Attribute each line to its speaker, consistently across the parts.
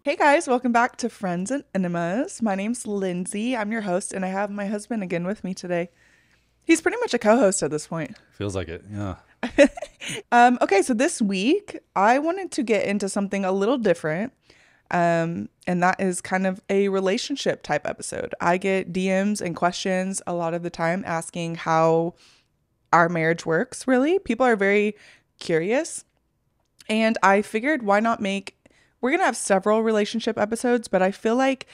Speaker 1: Hey guys, welcome back to Friends and Enemas. My name's Lindsay. I'm your host, and I have my husband again with me today. He's pretty much a co-host at this point.
Speaker 2: Feels like it, yeah.
Speaker 1: Okay, so this week I wanted to get into something a little different, and that is kind of a relationship type episode. I get DMs and questions a lot of the time asking how our marriage works, really. People are very curious, and I figured why not we're going to have several relationship episodes, but I feel like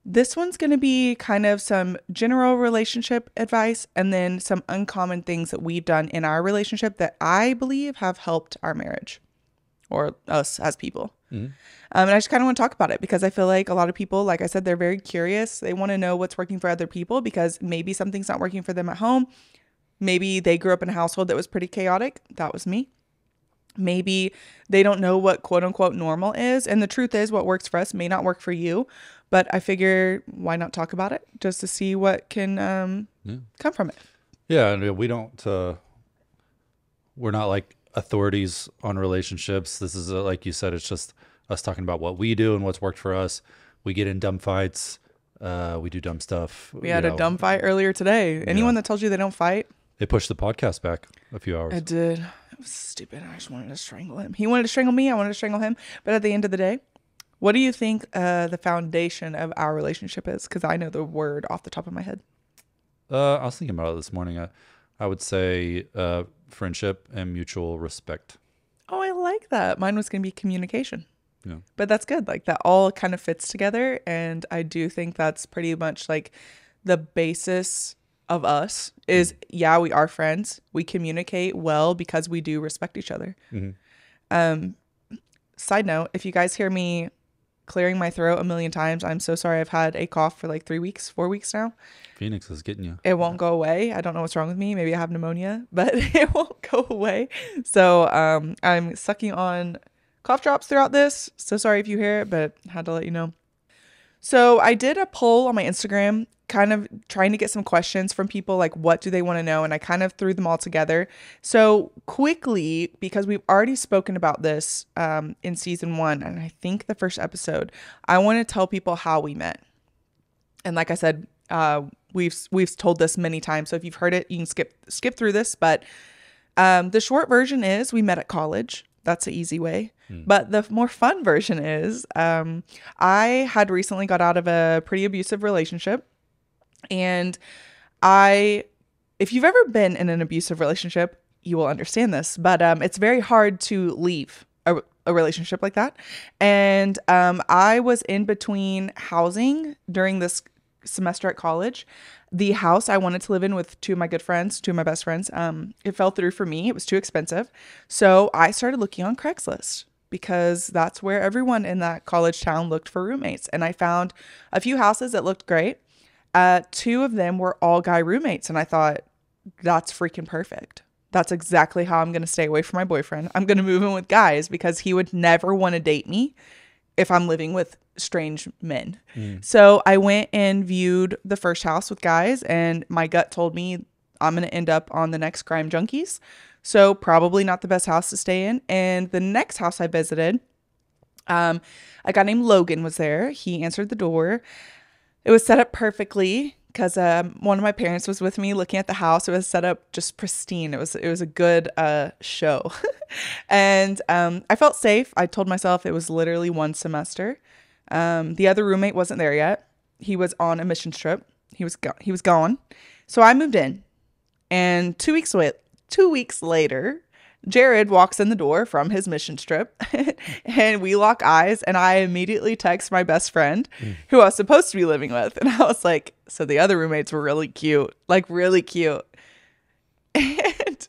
Speaker 1: this one's going to be kind of some general relationship advice and then some uncommon things that we've done in our relationship that I believe have helped our marriage or us as people. Mm-hmm. And I just kind of want to talk about it because I feel like a lot of people, like I said, they're very curious. They want to know what's working for other people because maybe something's not working for them at home. Maybe they grew up in a household that was pretty chaotic. That was me. Maybe they don't know what quote unquote normal is. And the truth is what works for us may not work for you. But I figure why not talk about it just to see what can come from it.
Speaker 2: Yeah. And we're not like authorities on relationships. This is like you said, it's just us talking about what we do and what's worked for us. We get in dumb fights. We do dumb stuff.
Speaker 1: We had a dumb fight earlier today. Anyone that tells you they don't fight.
Speaker 2: It pushed the podcast back a few hours.
Speaker 1: It did. It was stupid. I just wanted to strangle him. He wanted to strangle me. I wanted to strangle him. But at the end of the day, what do you think the foundation of our relationship is? Because I know the word off the top of my head.
Speaker 2: I was thinking about it this morning. I would say friendship and mutual respect.
Speaker 1: Oh, I like that. Mine was going to be communication.
Speaker 2: Yeah.
Speaker 1: But that's good. Like that all kind of fits together. And I do think that's pretty much like the basis of us is, yeah, we are friends. We communicate well because we do respect each other. Mm-hmm. Side note, if you guys hear me clearing my throat a million times, I'm so sorry. I've had a cough for like 4 weeks now.
Speaker 2: Phoenix is getting you.
Speaker 1: It won't go away. I don't know what's wrong with me. Maybe I have pneumonia, but it won't go away. So I'm sucking on cough drops throughout this. So sorry if you hear it, but had to let you know. So I did a poll on my Instagram, kind of trying to get some questions from people, like what do they want to know? And I kind of threw them all together. So quickly, because we've already spoken about this in season 1, and I think the first episode, I want to tell people how we met. And like I said, we've told this many times. So if you've heard it, you can skip through this. But the short version is we met at college. That's the easy way. But the more fun version is I had recently got out of a pretty abusive relationship. And if you've ever been in an abusive relationship, you will understand this. But it's very hard to leave a relationship like that. And I was in between housing during this semester at college. The house I wanted to live in with two of my best friends, it fell through for me. It was too expensive. So I started looking on Craigslist because that's where everyone in that college town looked for roommates. And I found a few houses that looked great. 2 of them were all guy roommates. And I thought, that's freaking perfect. That's exactly how I'm going to stay away from my boyfriend. I'm going to move in with guys because he would never want to date me if I'm living with strange men. So I went and viewed the first house with guys, and my gut told me I'm going to end up on the next Crime Junkies. So probably not the best house to stay in. And the next house I visited, a guy named Logan was there. He answered the door. It was set up perfectly because one of my parents was with me looking at the house. It was set up just pristine. It was a good show. And I felt safe. I told myself it was literally 1 semester. The other roommate wasn't there yet. He was on a mission trip. He was gone. So I moved in. And 2 weeks later, Jared walks in the door from his mission trip and we lock eyes, and I immediately text my best friend who I was supposed to be living with. And I was like, so the other roommates were really cute, like really cute. And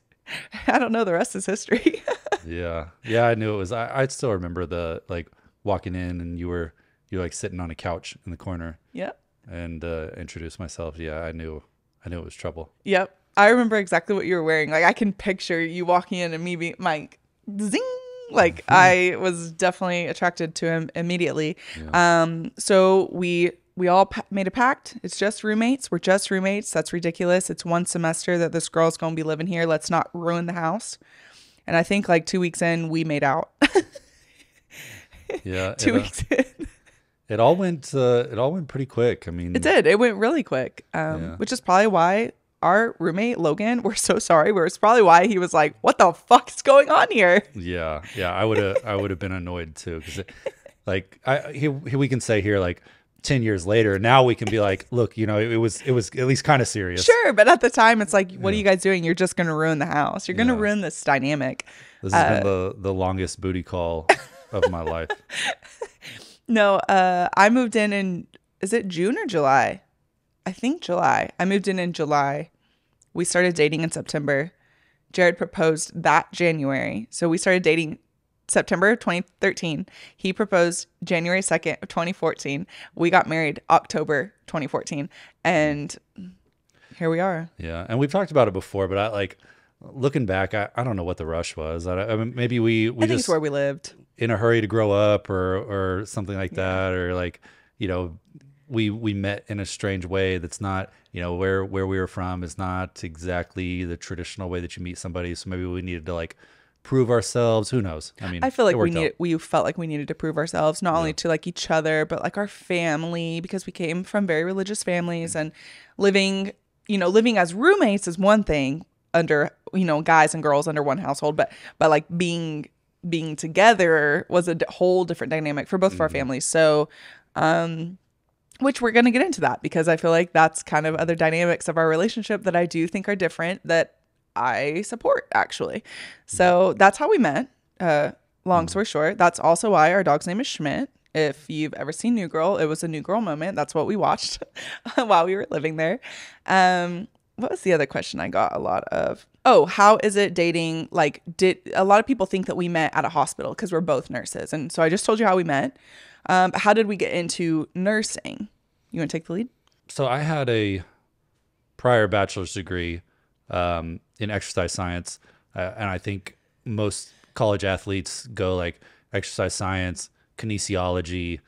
Speaker 1: I don't know, the rest is history.
Speaker 2: Yeah. I knew it was, I still remember the like walking in and you're like sitting on a couch in the corner.
Speaker 1: Yep.
Speaker 2: And introduced myself. Yeah. I knew it was trouble.
Speaker 1: Yep. I remember exactly what you were wearing. Like I can picture you walking in and me being like, zing. Like I was definitely attracted to him immediately. Yeah. So we we all made a pact. It's just roommates. We're just roommates. That's ridiculous. It's one semester that this girl's going to be living here. Let's not ruin the house. And I think like 2 weeks in, we made out.
Speaker 2: Yeah.
Speaker 1: 2 weeks in.
Speaker 2: It all went pretty quick. I mean,
Speaker 1: It did. It went really quick,
Speaker 2: Yeah.
Speaker 1: which is probably why our roommate, Logan, we're so sorry. It's probably why he was like, what the fuck is going on here?
Speaker 2: yeah, I would have been annoyed too, because like we can say here like 10 years later, now we can be like, look, it was at least kind of serious.
Speaker 1: Sure. But at the time, it's like, what are you guys doing? You're just going to ruin the house. You're going to ruin this dynamic.
Speaker 2: This has been the longest booty call of my life.
Speaker 1: No, I moved in, is it June or July? I think July. I moved in July. We started dating in September. Jared proposed that January. So we started dating September 2013. He proposed January 2nd of 2014. We got married October 2014. And here we are.
Speaker 2: Yeah. And we've talked about it before, but I like looking back, I don't know what the rush was. I mean, maybe we
Speaker 1: I think
Speaker 2: just
Speaker 1: it's where we lived.
Speaker 2: in a hurry to grow up or something like that, or like, we met in a strange way that's not, where we were from is not exactly the traditional way that you meet somebody. So maybe we needed to like prove ourselves. Who knows? I mean,
Speaker 1: I feel like
Speaker 2: it worked out.
Speaker 1: we felt like we needed to prove ourselves, not only to like each other, but like our family, because we came from very religious families, and living as roommates is one thing under, guys and girls under one household, but like being together was a whole different dynamic for both of our families. So, which we're going to get into that, because I feel like that's kind of other dynamics of our relationship that I do think are different, that I support actually. So that's how we met. Long story short, that's also why our dog's name is Schmidt. If you've ever seen New Girl, it was a New Girl moment. That's what we watched while we were living there. What was the other question I got a lot of? Oh, how is it dating? Like, a lot of people think that we met at a hospital because we're both nurses. And so I just told you how we met. How did we get into nursing? You want to take the lead?
Speaker 2: So I had a prior bachelor's degree in exercise science. And I think most college athletes go like exercise science, kinesiology,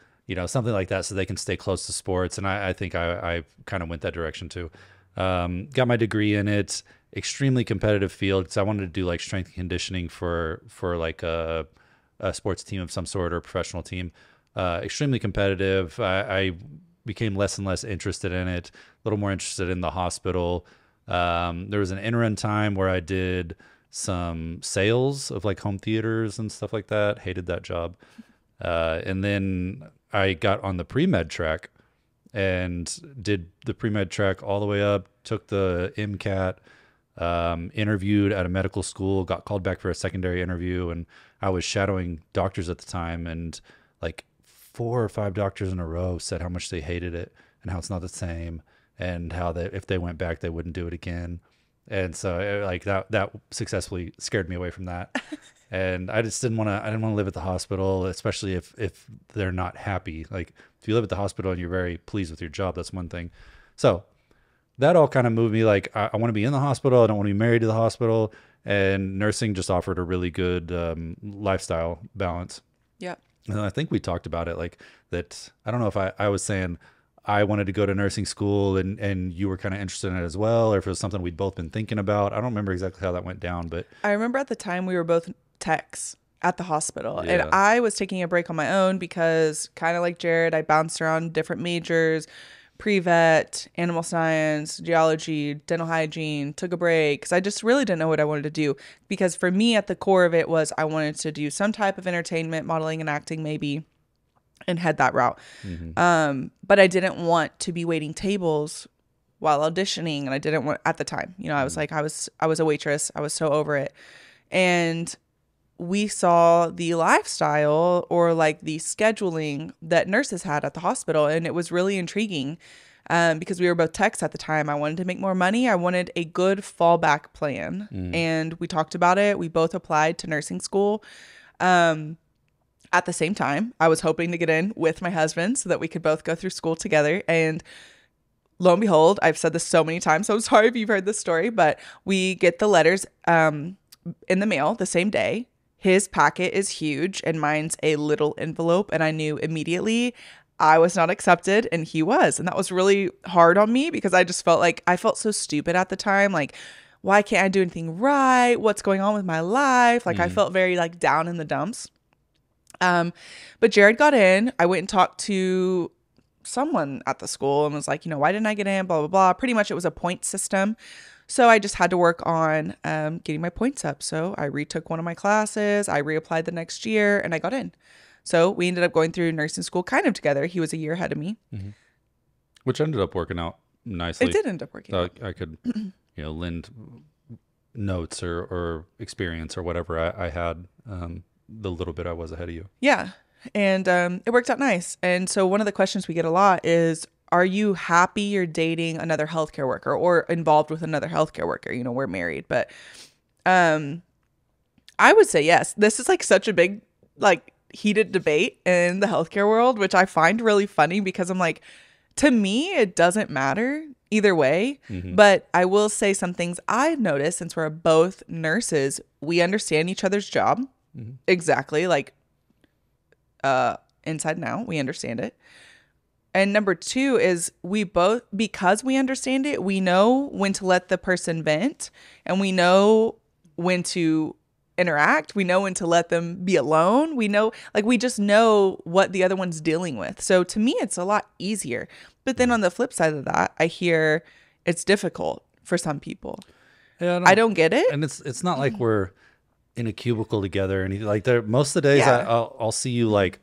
Speaker 2: something like that, so they can stay close to sports. And I think I kind of went that direction too. Got my degree in it. Extremely competitive field, because I wanted to do like strength and conditioning for like a sports team of some sort or a professional team. Extremely competitive. I became less and less interested in it, a little more interested in the hospital. There was an interim time where I did some sales of like home theaters and stuff like that. Hated that job. And then I got on the pre-med track and did the pre-med track all the way up, took the MCAT, interviewed at a medical school, got called back for a secondary interview. And I was shadowing doctors at the time, and like 4 or 5 doctors in a row said how much they hated it and how it's not the same, and how that if they went back, they wouldn't do it again. And so like that successfully scared me away from that. And I just didn't want to live at the hospital, especially if they're not happy. Like if you live at the hospital and you're very pleased with your job, that's one thing. So that all kind of moved me. Like I want to be in the hospital. I don't want to be married to the hospital. And nursing just offered a really good lifestyle balance.
Speaker 1: Yeah.
Speaker 2: And I think we talked about it like that. I don't know if I was saying I wanted to go to nursing school and you were kind of interested in it as well, or if it was something we'd both been thinking about. I don't remember exactly how that went down, but
Speaker 1: I remember at the time we were both techs at the hospital,
Speaker 2: Yeah.
Speaker 1: and I was taking a break on my own because, kind of like Jared, I bounced around different majors, pre-vet, animal science, geology, dental hygiene, took a break because I just really didn't know what I wanted to do. Because for me, at the core of it was I wanted to do some type of entertainment, modeling and acting maybe, and head that route. But I didn't want to be waiting tables while auditioning, and I didn't want, at the time, I was like, I was a waitress. I was so over it. And we saw the lifestyle, or like the scheduling that nurses had at the hospital, and it was really intriguing. Because we were both techs at the time. I wanted to make more money. I wanted a good fallback plan. And we talked about it. We both applied to nursing school. At the same time, I was hoping to get in with my husband so that we could both go through school together. And lo and behold, I've said this so many times, so I'm sorry if you've heard this story, but we get the letters in the mail the same day. His packet is huge and mine's a little envelope. And I knew immediately I was not accepted and he was. And that was really hard on me because I just felt like I felt so stupid at the time. Like, why can't I do anything right? What's going on with my life? Like, I
Speaker 2: Mm.
Speaker 1: felt very like down in the dumps. But Jared got in. I went and talked to someone at the school and was like, why didn't I get in? Blah, blah, blah. Pretty much it was a point system. So I just had to work on getting my points up. So I retook one of my classes. I reapplied the next year and I got in. So we ended up going through nursing school kind of together. He was a year ahead of me.
Speaker 2: Mm-hmm. Which ended up working out nicely.
Speaker 1: It did end up working out.
Speaker 2: I could, lend notes or experience or whatever I had, the little bit I was ahead of you.
Speaker 1: Yeah. And it worked out nice. And so one of the questions we get a lot is, are you happy you're dating another healthcare worker or involved with another healthcare worker? We're married, but I would say yes. This is like such a big, like, heated debate in the healthcare world, which I find really funny because I'm like, to me, it doesn't matter either way.
Speaker 2: Mm-hmm.
Speaker 1: But I will say some things I've noticed since we're both nurses. We understand each other's job exactly, like inside and out. We understand it. And number two is we both, because we understand it, we know when to let the person vent and we know when to interact. We know when to let them be alone. We know, like, we just know what the other one's dealing with. So to me, it's a lot easier. But then on the flip side of that, I hear it's difficult for some people.
Speaker 2: Yeah,
Speaker 1: I don't get it.
Speaker 2: And it's not like we're in a cubicle together or anything. Like most of the days
Speaker 1: Yeah.
Speaker 2: I'll see you like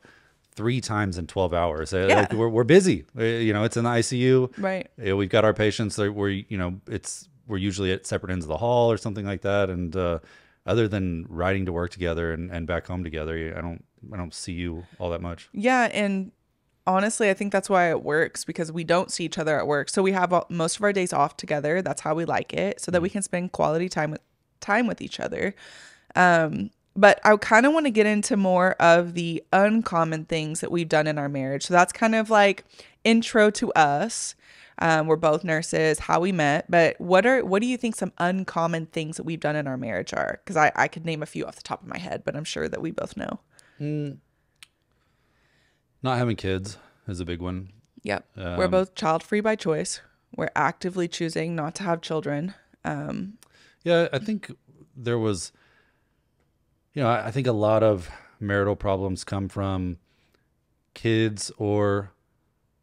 Speaker 2: 3 times in 12 hours.
Speaker 1: Yeah.
Speaker 2: Like we're busy. It's in the ICU.
Speaker 1: Right.
Speaker 2: We've got our patients that we're usually at separate ends of the hall or something like that. And other than riding to work together and back home together, I don't see you all that much.
Speaker 1: Yeah. And honestly, I think that's why it works, because we don't see each other at work. So we have most of our days off together. That's how we like it, so that we can spend quality time with each other. But I kind of want to get into more of the uncommon things that we've done in our marriage. So that's kind of like intro to us. We're both nurses, how we met. But what do you think some uncommon things that we've done in our marriage are? Because I could name a few off the top of my head, but I'm sure that we both know.
Speaker 2: Not having kids is a big one.
Speaker 1: Yep. We're both child-free by choice. We're actively choosing not to have children.
Speaker 2: Yeah, I think there was, I think a lot of marital problems come from kids or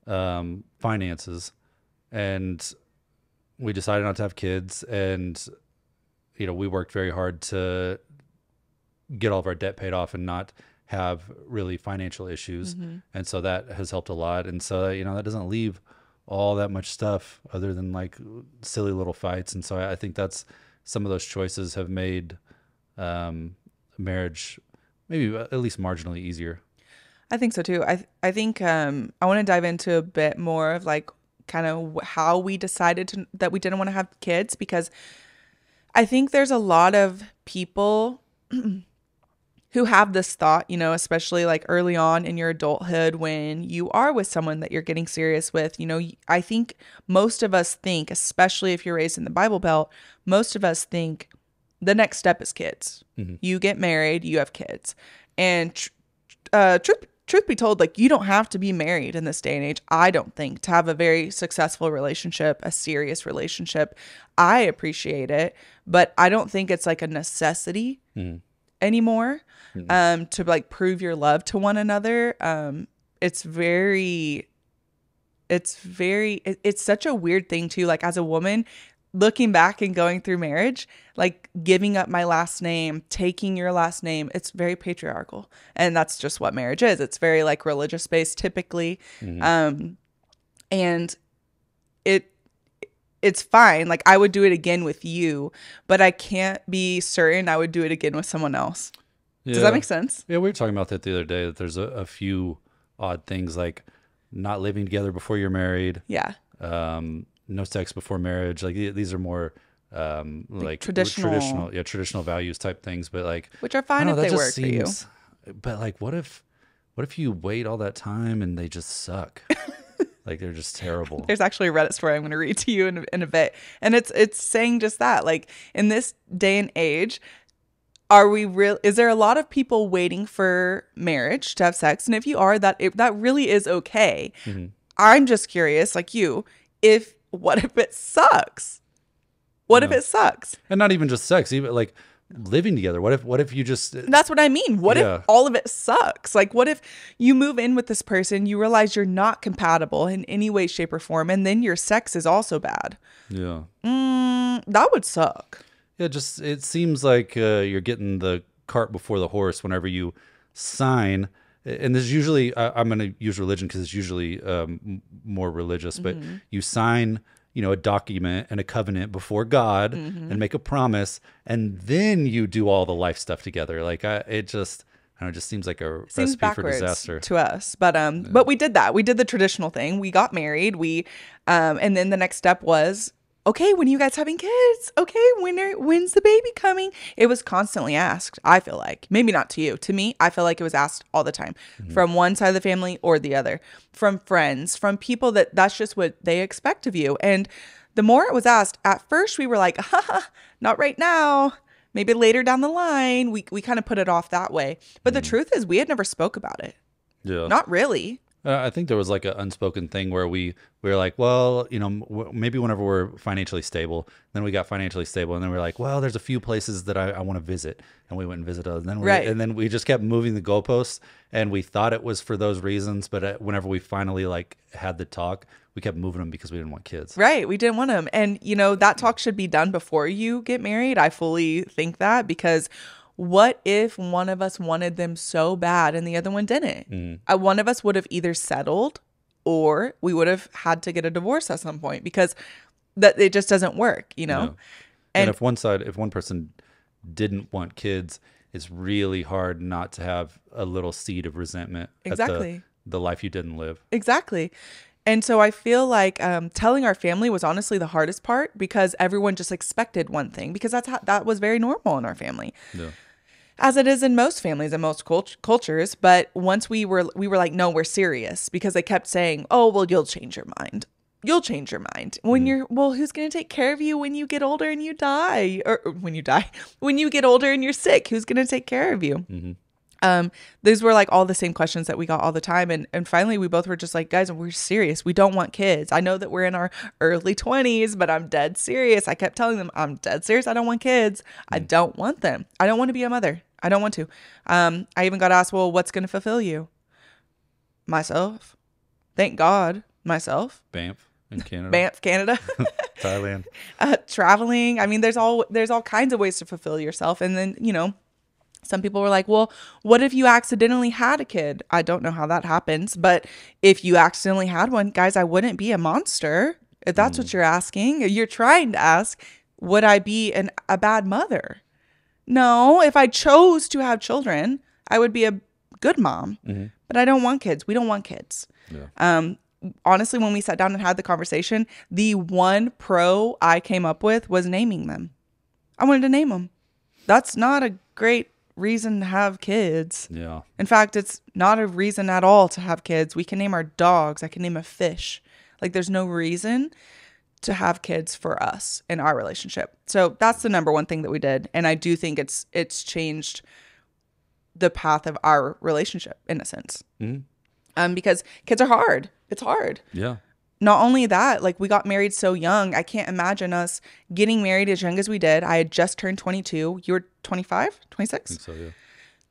Speaker 2: finances. And we decided not to have kids. And, we worked very hard to get all of our debt paid off and not have really financial issues. And so that has helped a lot. And so, that doesn't leave all that much stuff other than like silly little fights. And so I think that's some of those choices have made marriage maybe at least marginally easier.
Speaker 1: I think so too. I think I want to dive into a bit more of like kind of how we decided that we didn't want to have kids, because I think there's a lot of people who have this thought, especially like early on in your adulthood when you are with someone that you're getting serious with. I think most of us think, especially if you're raised in the Bible Belt, most of us think the next step is kids. You get married, you have kids. And truth be told, like, you don't have to be married in this day and age, I don't think, to have a very successful relationship, a serious relationship. I appreciate it, but I don't think it's like a necessity anymore to like prove your love to one another. It's such a weird thing too. Like, as a woman, looking back and going through marriage, like giving up my last name, taking your last name, it's very patriarchal. And that's just what marriage is. It's very like religious based typically. And it's fine. Like, I would do it again with you, but I can't be certain I would do it again with someone else.
Speaker 2: Yeah.
Speaker 1: Does that make sense?
Speaker 2: Yeah, we were talking about that the other day, that there's a few odd things like not living together before you're married.
Speaker 1: Yeah.
Speaker 2: No sex before marriage. Like, these are more like traditional values type things, but like,
Speaker 1: which are fine if they work for you.
Speaker 2: But like, what if you wait all that time and they just suck? Like, they're just terrible.
Speaker 1: There's actually a Reddit story I'm going to read to you in a bit. And it's saying just that. Like, in this day and age, Are we real? Is there a lot of people waiting for marriage to have sex? And if you are, that really is okay. I'm just curious, like you, if what if it sucks? What if
Speaker 2: Yeah.
Speaker 1: it sucks?
Speaker 2: And not even just sex, even like living together. What if you just
Speaker 1: That's what I mean. What
Speaker 2: Yeah.
Speaker 1: if all of it sucks? Like, what if you move in with this person, you realize you're not compatible in any way, shape, or form, and then your sex is also bad?
Speaker 2: Yeah.
Speaker 1: That would suck.
Speaker 2: Yeah, just it seems like you're getting the cart before the horse whenever you sign. And there's usually, I'm going to use religion because it's usually more religious, but you sign, a document and a covenant before God and make a promise, and then you do all the life stuff together. Like it just, I don't know, it just seems like a
Speaker 1: Seems
Speaker 2: recipe for
Speaker 1: backwards
Speaker 2: disaster.
Speaker 1: to us, but we did that. We did the traditional thing. We got married. And then the next step was, okay, when are you guys having kids? Okay, when's the baby coming? It was constantly asked. I feel like, maybe not to you, to me, I feel like it was asked all the time, from one side of the family or the other, from friends, from people that's just what they expect of you. And the more it was asked, at first we were like, not right now. Maybe later down the line. We kind of put it off that way. But the truth is, we had never spoke about it.
Speaker 2: Yeah.
Speaker 1: Not really.
Speaker 2: I think there was like an unspoken thing where we were like, well, maybe whenever we're financially stable, then we got financially stable, and then we're like, well, there's a few places that I want to visit, and we went and visited those. And then we just kept moving the goalposts, and we thought it was for those reasons, but whenever we finally like had the talk, we kept moving them because we didn't want kids.
Speaker 1: Right. We didn't want them. And, that talk should be done before you get married. I fully think that, because what if one of us wanted them so bad and the other one didn't? One of us would have either settled or we would have had to get a divorce at some point, because that it just doesn't work,
Speaker 2: Yeah. And if one person didn't want kids, it's really hard not to have a little seed of resentment
Speaker 1: Exactly.
Speaker 2: at the life you didn't live.
Speaker 1: Exactly. And so I feel like telling our family was honestly the hardest part, because everyone just expected one thing, because that was very normal in our family.
Speaker 2: Yeah.
Speaker 1: As it is in most families and most cultures. But once we were like, no, we're serious, because they kept saying, oh, well, you'll change your mind. You'll change your mind when who's going to take care of you when you get older and you die, or when you get older and you're sick, who's going to take care of you? These were like all the same questions that we got all the time. And finally we both were just like, guys, we're serious. We don't want kids. I know that we're in our early 20s, but I'm dead serious. I kept telling them, I'm dead serious. I don't want kids. I don't want them. I don't want to be a mother. I don't want to. I even got asked, well, what's going to fulfill you? Myself. Thank God. Myself.
Speaker 2: Banff in Canada.
Speaker 1: Banff, Canada.
Speaker 2: Thailand.
Speaker 1: Traveling. I mean, there's all kinds of ways to fulfill yourself. And then, some people were like, well, what if you accidentally had a kid? I don't know how that happens, but if you accidentally had one, guys, I wouldn't be a monster. If that's what you're asking, you're trying to ask, would I be a bad mother? No, if I chose to have children, I would be a good mom, but I don't want kids. We don't want kids.
Speaker 2: Yeah.
Speaker 1: Honestly, when we sat down and had the conversation, the one pro I came up with was naming them. I wanted to name them. That's not a great reason to have kids.
Speaker 2: Yeah.
Speaker 1: In fact, it's not a reason at all to have kids. We can name our dogs. I can name a fish. Like, there's no reason to have kids for us in our relationship. So that's the number one thing that we did. And I do think it's changed the path of our relationship in a sense. Because kids are hard. It's hard.
Speaker 2: Yeah.
Speaker 1: Not only that, like, we got married so young. I can't imagine us getting married as young as we did. I had just turned 22. You were 25, 26?
Speaker 2: I think so, yeah.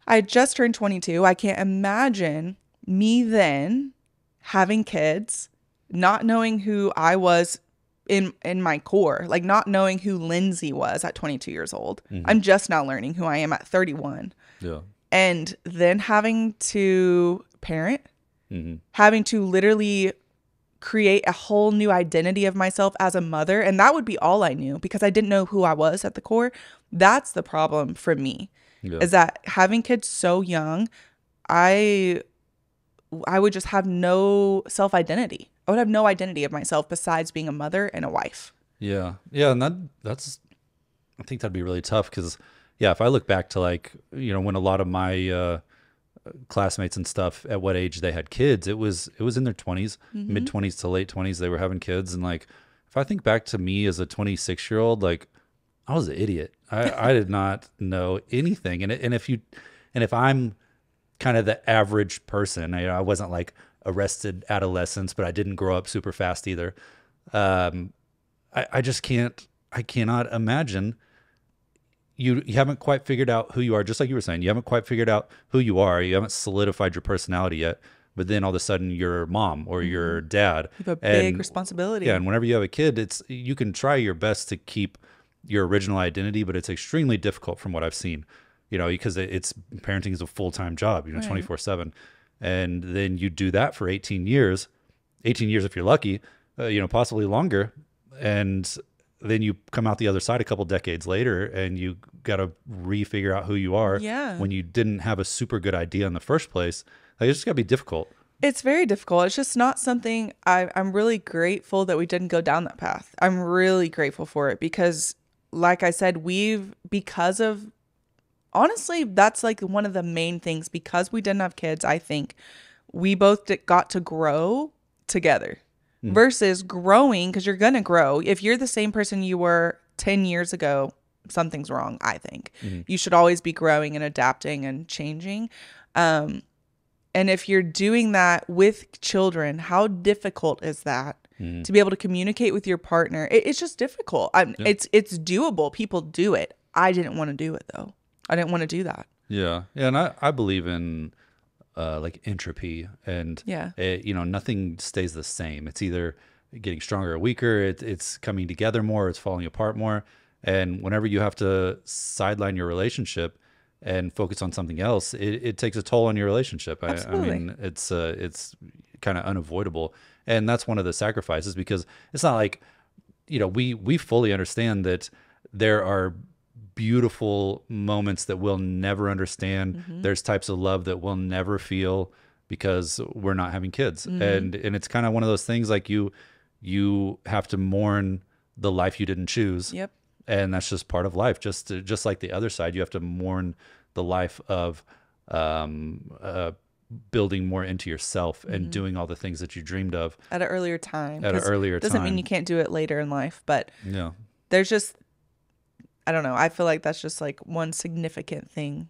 Speaker 1: I had just turned 22. I can't imagine me then having kids, not knowing who I was in my core, like not knowing who Lindsay was at 22 years old. I'm just now learning who I am at 31.
Speaker 2: Yeah.
Speaker 1: And then having to parent, having to literally create a whole new identity of myself as a mother. And that would be all I knew, because I didn't know who I was at the core. That's the problem for me, is that having kids so young, I would just have no self-identity. I would have no identity of myself besides being a mother and a wife.
Speaker 2: Yeah. Yeah. And that's, I think that'd be really tough, because, yeah, if I look back to like, when a lot of my classmates and stuff, at what age they had kids, it was in their 20s, mid 20s to late 20s, they were having kids. And like, if I think back to me as a 26-year-old, like, I was an idiot. I did not know anything. And if I'm kind of the average person, I wasn't like arrested adolescence, but I didn't grow up super fast either. Um, I just I cannot imagine you haven't quite figured out who you are. Just like you were saying, you haven't quite figured out who you are. You haven't solidified your personality yet. But then all of a sudden you're mom or your dad.
Speaker 1: You have a big
Speaker 2: And
Speaker 1: responsibility.
Speaker 2: yeah, and whenever you have a kid, you can try your best to keep your original identity, but it's extremely difficult from what I've seen. Because it's parenting is a full-time job,
Speaker 1: Right.
Speaker 2: 24/7. And then you do that for 18 years if you're lucky, possibly longer. And then you come out the other side a couple decades later and you got to refigure out who you are
Speaker 1: Yeah.
Speaker 2: when you didn't have a super good idea in the first place. Like, it's just got to be difficult.
Speaker 1: It's very difficult. It's just not something I'm really grateful that we didn't go down that path. I'm really grateful for it because, like I said, because of, honestly, that's like one of the main things. Because we didn't have kids, I think we both got to grow together versus growing, because you're going to grow. If you're the same person you were 10 years ago, something's wrong, I think. You should always be growing and adapting and changing. And if you're doing that with children, how difficult is that to be able to communicate with your partner? It's just difficult. It's doable. People do it. I didn't want to do it though. I didn't want to do that.
Speaker 2: Yeah. Yeah. And I believe in like entropy and,
Speaker 1: Yeah.
Speaker 2: nothing stays the same. It's either getting stronger or weaker. It's coming together more. It's falling apart more. And whenever you have to sideline your relationship and focus on something else, it takes a toll on your relationship. I mean, it's kind of unavoidable. And that's one of the sacrifices, because it's not like, we fully understand that there are beautiful moments that we'll never understand. There's types of love that we'll never feel because we're not having kids. And it's kind of one of those things, like you have to mourn the life you didn't choose.
Speaker 1: Yep.
Speaker 2: And that's just part of life. Just like the other side, you have to mourn the life of building more into yourself and doing all the things that you dreamed of
Speaker 1: At an earlier time.
Speaker 2: at an earlier time.
Speaker 1: Doesn't mean you can't do it later in life, but
Speaker 2: Yeah.
Speaker 1: there's just, I don't know. I feel like that's just like one significant thing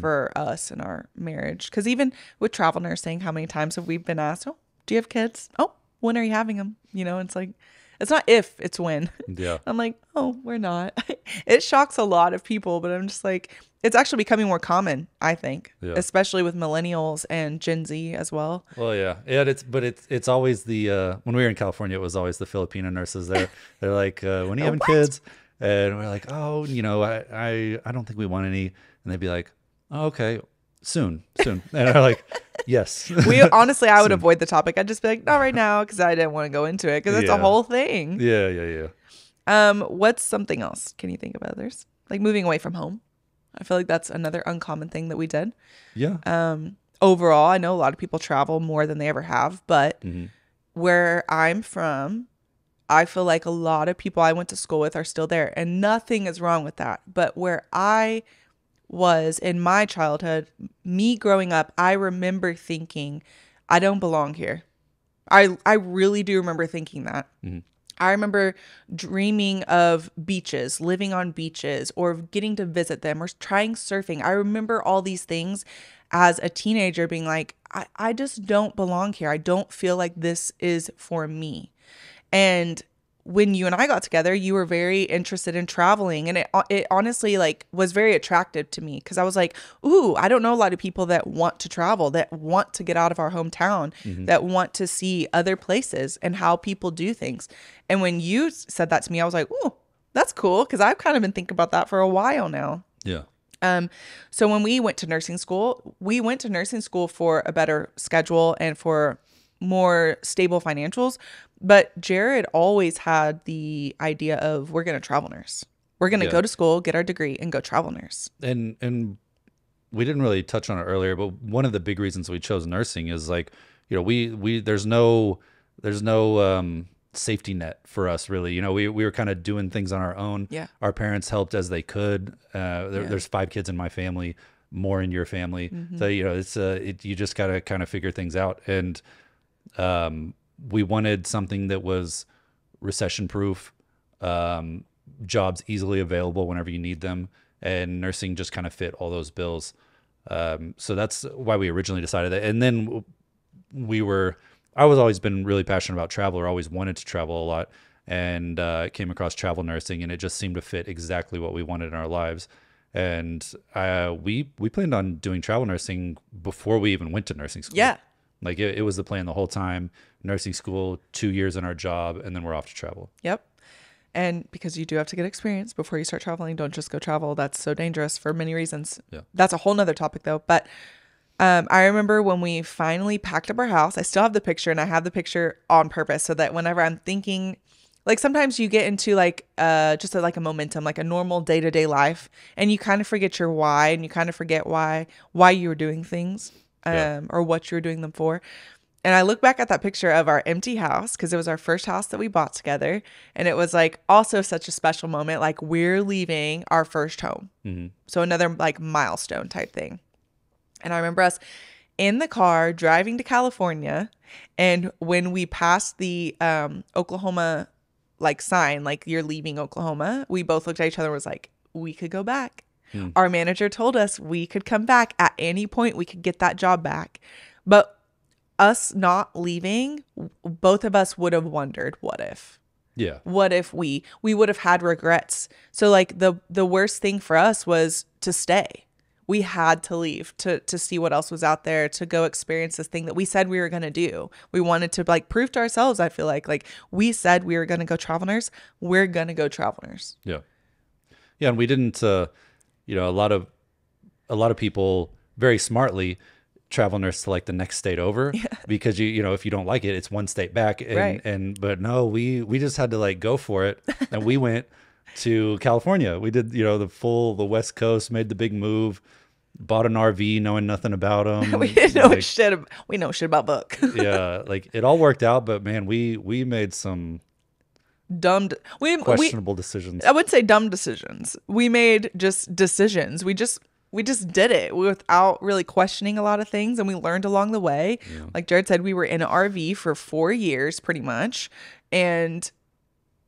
Speaker 1: for us in our marriage. Because even with travel nursing, how many times have we been asked, "Oh, do you have kids? Oh, when are you having them?" It's like, it's not if, it's when.
Speaker 2: Yeah.
Speaker 1: I'm like, oh, we're not. It shocks a lot of people, but I'm just like, it's actually becoming more common, I think,
Speaker 2: Yeah.
Speaker 1: especially with millennials and Gen Z as well.
Speaker 2: Well, yeah. It's always the when we were in California, it was always the Filipino nurses there. They're like, when are you having kids? And we're like, oh, I don't think we want any. And they'd be like, oh, okay, soon. And they're like, yes.
Speaker 1: Honestly, I would avoid the topic. I'd just be like, not right now, because I didn't want to go into it, because it's a whole thing.
Speaker 2: Yeah.
Speaker 1: What's something else? Can you think of others? Like moving away from home. I feel like that's another uncommon thing that we did.
Speaker 2: Yeah.
Speaker 1: Overall, I know a lot of people travel more than they ever have, but where I'm from, I feel like a lot of people I went to school with are still there, and nothing is wrong with that. But where I was in my childhood, me growing up, I remember thinking, I don't belong here. I really do remember thinking that. I remember dreaming of beaches, living on beaches, or getting to visit them, or trying surfing. I remember all these things as a teenager being like, I just don't belong here. I don't feel like this is for me. And when you and I got together, you were very interested in traveling, and it honestly like was very attractive to me, because I was like, ooh, I don't know a lot of people that want to travel, that want to get out of our hometown, that want to see other places and how people do things. And when you said that to me, I was like, ooh, that's cool, because I've kind of been thinking about that for a while now.
Speaker 2: Yeah.
Speaker 1: So when we went to nursing school for a better schedule and for more stable financials. But Jared always had the idea of, we're going to travel nurse. We're going to go to school, get our degree, and go travel nurse.
Speaker 2: And we didn't really touch on it earlier, but one of the big reasons we chose nursing is like, we there's no safety net for us, really. We were kind of doing things on our own.
Speaker 1: Yeah.
Speaker 2: Our parents helped as they could. There's 5 kids in my family, more in your family. So, it's you just got to kind of figure things out. And we wanted something that was recession proof, jobs easily available whenever you need them, and nursing just kind of fit all those bills. So that's why we originally decided that. And then I was always been really passionate about travel, or always wanted to travel a lot, and came across travel nursing, and it just seemed to fit exactly what we wanted in our lives. And we planned on doing travel nursing before we even went to nursing school.
Speaker 1: Yeah.
Speaker 2: Like it was the plan the whole time. Nursing school, 2 years in our job, and then we're off to travel.
Speaker 1: Yep. And because you do have to get experience before you start traveling, don't just go travel. That's so dangerous for many reasons.
Speaker 2: Yeah.
Speaker 1: That's a whole nother topic though. But I remember when we finally packed up our house, I still have the picture, and I have the picture on purpose so that whenever I'm thinking, like sometimes you get into like just like a momentum, like a normal day-to-day life, and you kind of forget your why, and you kind of forget why you were doing things or what you were doing them for. And I look back at that picture of our empty house because it was our first house that we bought together. And it was like also such a special moment. Like we're leaving our first home.
Speaker 2: Mm-hmm.
Speaker 1: So another like milestone type thing. And I remember us in the car driving to California. And when we passed the Oklahoma like sign, like you're leaving Oklahoma, we both looked at each other and was like, we could go back. Our manager told us we could come back at any point. We could get that job back. But us not leaving, both of us would have wondered, what if?
Speaker 2: Yeah.
Speaker 1: What if we would have had regrets? So like the worst thing for us was to stay. We had to leave to see what else was out there, to go experience this thing that we said we were going to do. We wanted to like prove to ourselves, I feel like we said we were going to go travel nurse. We're going to go travel nurse.
Speaker 2: Yeah. Yeah. And we didn't, a lot of people very smartly travel nurse to like the next state over because if you don't like it, it's one state back. And but no, we just had to like go for it. And we went to California. We did, the West Coast, made the big move, bought an RV knowing nothing about them.
Speaker 1: We didn't know shit. We know shit about book.
Speaker 2: Yeah. Like it all worked out, but man, we made some questionable decisions.
Speaker 1: I would say dumb decisions. We made just decisions. We just did it without really questioning a lot of things, and we learned along the way. Yeah. Like Jared said, we were in an RV for 4 years pretty much, and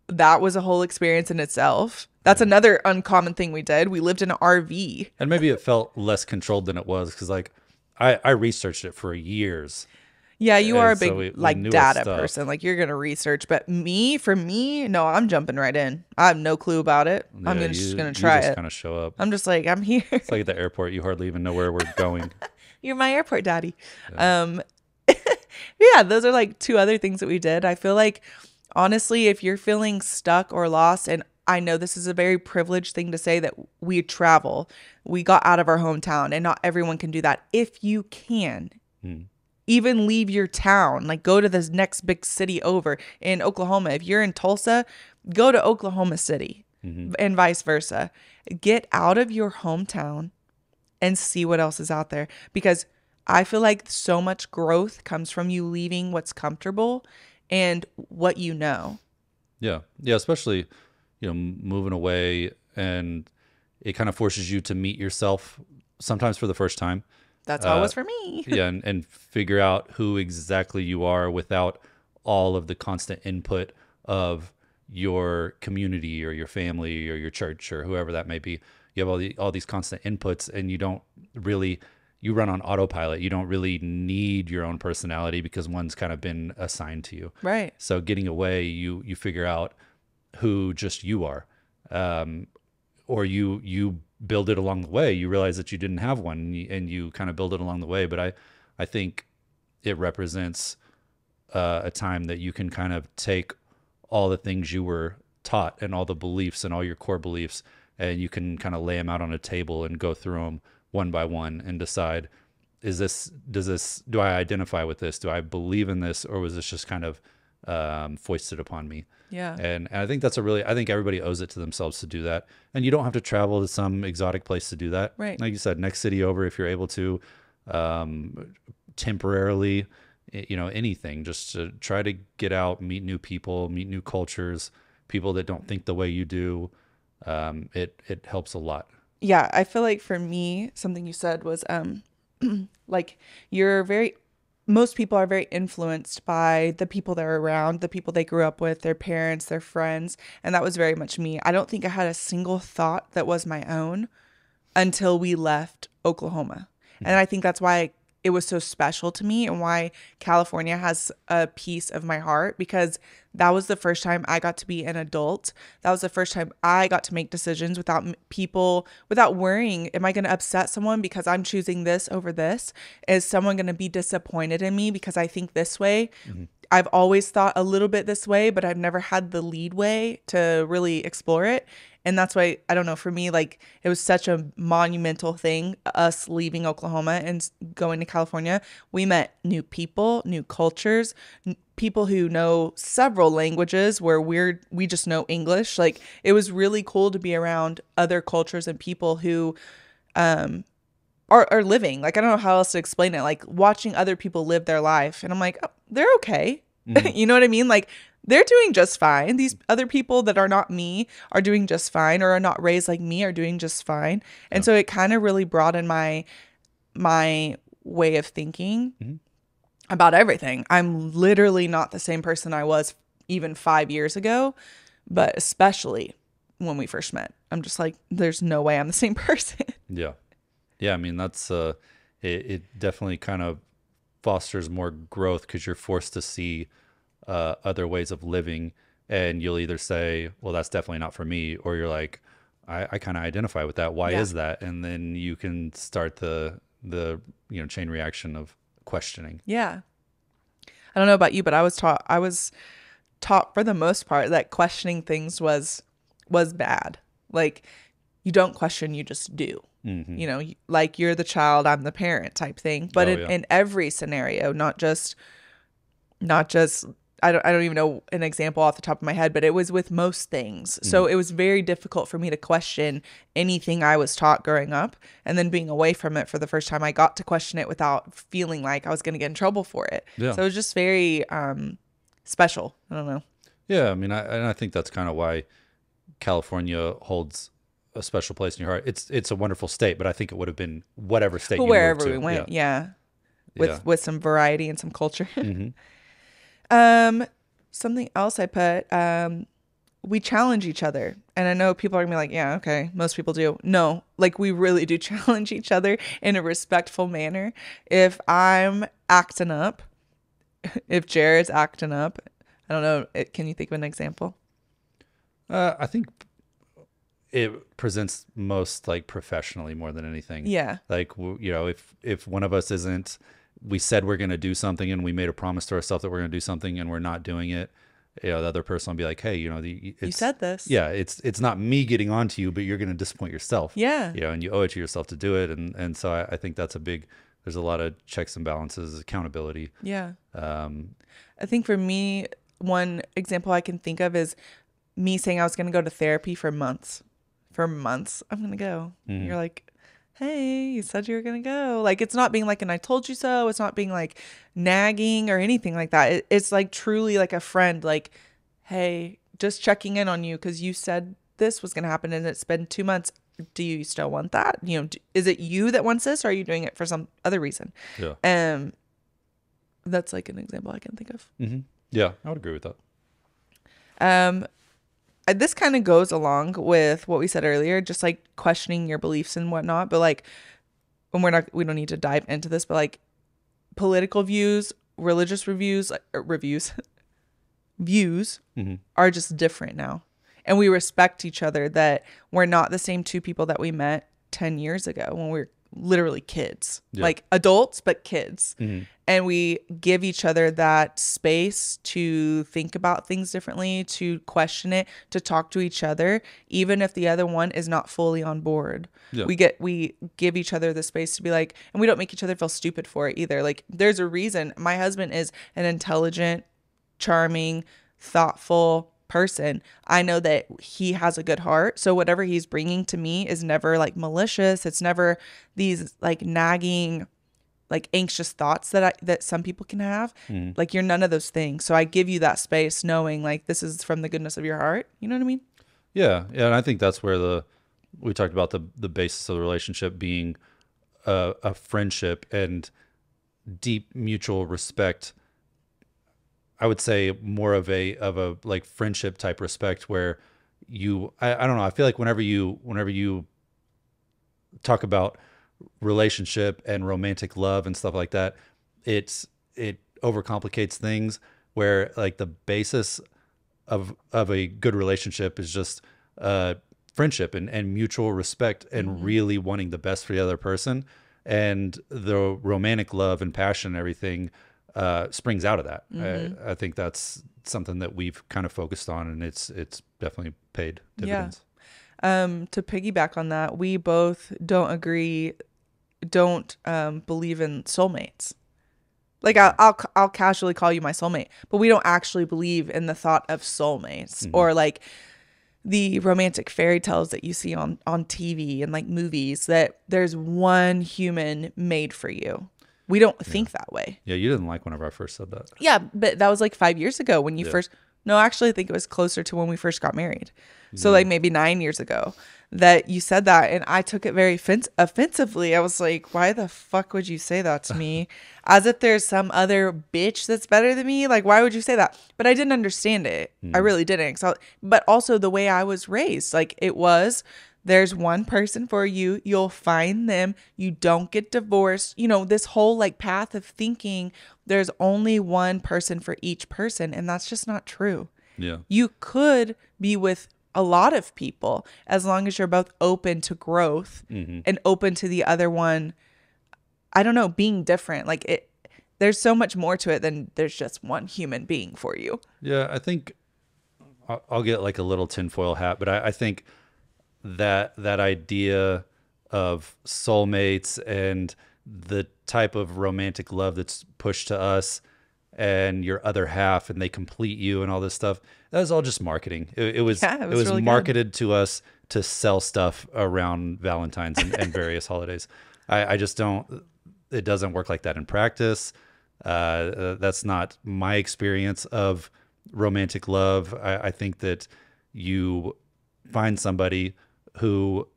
Speaker 1: that was a whole experience in itself. That's another uncommon thing we did. We lived in an RV.
Speaker 2: And maybe it felt less controlled than it was because like I researched it for years.
Speaker 1: Yeah, you are a big we data person. Like you're gonna research, but for me, no, I'm jumping right in. I have no clue about it. Yeah, I'm just gonna try it.
Speaker 2: You just kind of show up.
Speaker 1: I'm just like, I'm here.
Speaker 2: It's like at the airport, you hardly even know where we're going.
Speaker 1: You're my airport daddy. Yeah. Yeah, those are like two other things that we did. I feel like honestly, if you're feeling stuck or lost, and I know this is a very privileged thing to say that we travel, we got out of our hometown, and not everyone can do that. If you can. Even leave your town, like go to this next big city over in Oklahoma. If you're in Tulsa, go to Oklahoma City and vice versa. Get out of your hometown and see what else is out there. Because I feel like so much growth comes from you leaving what's comfortable and what you know.
Speaker 2: Yeah. Yeah. Especially, moving away, and it kind of forces you to meet yourself sometimes for the first time.
Speaker 1: That's how it was for me.
Speaker 2: Yeah, and figure out who exactly you are without all of the constant input of your community or your family or your church or whoever that may be. You have all these constant inputs, and you run on autopilot. You don't really need your own personality because one's kind of been assigned to you.
Speaker 1: Right.
Speaker 2: So getting away, you figure out who just you are, or you build it along the way. You realize that you didn't have one, and you kind of build it along the way. But I think it represents a time that you can kind of take all the things you were taught and all the beliefs and all your core beliefs, and you can kind of lay them out on a table and go through them one by one and decide, do I identify with this? Do I believe in this? Or was this just kind of foisted upon me?
Speaker 1: Yeah.
Speaker 2: And I think I think everybody owes it to themselves to do that. And you don't have to travel to some exotic place to do that.
Speaker 1: Right.
Speaker 2: Like you said, next city over, if you're able to, temporarily, anything, just to try to get out, meet new people, meet new cultures, people that don't think the way you do. It helps a lot.
Speaker 1: Yeah. I feel like for me, something you said was, like you're very most people are very influenced by the people they're around, the people they grew up with, their parents, their friends. And that was very much me. I don't think I had a single thought that was my own until we left Oklahoma. And I think that's why it was so special to me and why California has a piece of my heart, because that was the first time I got to be an adult. That was the first time I got to make decisions without people, without worrying, am I going to upset someone because I'm choosing this over this? Is someone going to be disappointed in me because I think this way? I've always thought a little bit this way, but I've never had the lead way to really explore it. And that's why, I don't know, for me, like, it was such a monumental thing, us leaving Oklahoma and going to California. We met new people, new cultures, people who know several languages where we just know English. Like, it was really cool to be around other cultures and people who are living. Like, I don't know how else to explain it. Like, watching other people live their life. And I'm like, oh, they're okay. You know what I mean? Like, they're doing just fine. These other people that are not me are doing just fine, or are not raised like me are doing just fine. And so it kind of really broadened my way of thinking about everything. I'm literally not the same person I was even 5 years ago, but especially when we first met. I'm just like, there's no way I'm the same person.
Speaker 2: Yeah. Yeah. I mean, that's, it definitely kind of fosters more growth because you're forced to see other ways of living, and you'll either say, well, that's definitely not for me, or you're like, I kind of identify with that. Why is that? And then you can start the chain reaction of questioning.
Speaker 1: Yeah. I don't know about you, but I was taught for the most part that questioning things was bad. Like, you don't question, you just do. You know, like, you're the child, I'm the parent type thing. But in every scenario, not just I don't even know an example off the top of my head, but it was with most things. So it was very difficult for me to question anything I was taught growing up. And then being away from it for the first time, I got to question it without feeling like I was going to get in trouble for it.
Speaker 2: Yeah.
Speaker 1: So it was just very special. I don't know.
Speaker 2: Yeah. I mean, I think that's kind of why California holds a special place in your heart. It's a wonderful state, but I think it would have been whatever state you moved
Speaker 1: Wherever
Speaker 2: to.
Speaker 1: we went. Yeah.
Speaker 2: Yeah.
Speaker 1: With some variety and some culture. Something else I put, we challenge each other. And I know people are gonna be like, yeah, okay, most people do. No, like, we really do challenge each other in a respectful manner. If I'm acting up, if Jared's acting up, I don't know, can you think of an example?
Speaker 2: I think it presents most like professionally more than anything.
Speaker 1: Yeah.
Speaker 2: Like, if one of us isn't, we said we're going to do something and we made a promise to ourselves that we're going to do something and we're not doing it, the other person will be like, hey,
Speaker 1: you said this.
Speaker 2: Yeah. It's not me getting on to you, but you're going to disappoint yourself.
Speaker 1: Yeah.
Speaker 2: And you owe it to yourself to do it. And so I think that's there's a lot of checks and balances, accountability.
Speaker 1: Yeah. I think for me, one example I can think of is me saying I was going to go to therapy for months. I'm going to go. You're like, hey, you said you were going to go. Like, it's not being like, and I told you so. It's not being like nagging or anything like that. It's like truly like a friend, like, hey, just checking in on you because you said this was going to happen and it's been 2 months. Do you still want that? Is it you that wants this, or are you doing it for some other reason?
Speaker 2: Yeah.
Speaker 1: That's like an example I can think of.
Speaker 2: Yeah, I would agree with that.
Speaker 1: This kind of goes along with what we said earlier, just like questioning your beliefs and whatnot. But like, when we don't need to dive into this, but like, political views, religious views are just different now. And we respect each other, that we're not the same two people that we met 10 years ago when we were literally kids, like adults, but kids. And we give each other that space to think about things differently, to question it, to talk to each other, even if the other one is not fully on board. We give each other the space to be like, and we don't make each other feel stupid for it either. Like, there's a reason my husband is an intelligent, charming, thoughtful person. I know that he has a good heart. So whatever he's bringing to me is never like malicious. It's never these like nagging, like anxious thoughts that some people can have. Like, you're none of those things. So I give you that space knowing like this is from the goodness of your heart. You know what I mean?
Speaker 2: Yeah. Yeah. And I think that's where we talked about the basis of the relationship being a friendship, and deep mutual respect. I would say more of a like friendship type respect where I don't know. I feel like whenever you talk about relationship and romantic love and stuff like that, it overcomplicates things where like the basis of a good relationship is just friendship and mutual respect and really wanting the best for the other person. And the romantic love and passion and everything springs out of that. I think that's something that we've kind of focused on, and it's definitely paid dividends.
Speaker 1: To piggyback on that, we both don't believe in soulmates. Like I'll casually call you my soulmate, but we don't actually believe in the thought of soulmates or like the romantic fairy tales that you see on TV and like movies that there's one human made for you. We don't think that way.
Speaker 2: Yeah, you didn't like whenever I first said that.
Speaker 1: Yeah, but that was like 5 years ago when you first. No, actually, I think it was closer to when we first got married. So like maybe 9 years ago that you said that, and I took it very offensively. I was like, "Why the fuck would you say that to me?" As if there's some other bitch that's better than me. Like, why would you say that? But I didn't understand it. I really didn't. So, but also the way I was raised, like it was. There's one person for you. You'll find them. You don't get divorced. You know, this whole like path of thinking there's only one person for each person. And that's just not true.
Speaker 2: Yeah.
Speaker 1: You could be with a lot of people as long as you're both open to growth and open to the other one. I don't know, being different. Like there's so much more to it than there's just one human being for you.
Speaker 2: Yeah. I think I'll get like a little tinfoil hat, but I think that idea of soulmates and the type of romantic love that's pushed to us and your other half and they complete you and all this stuff, that was all just marketing. It was really marketed to us to sell stuff around Valentine's and various holidays. I just don't, it doesn't work like that in practice. That's not my experience of romantic love. I think that you find somebody who,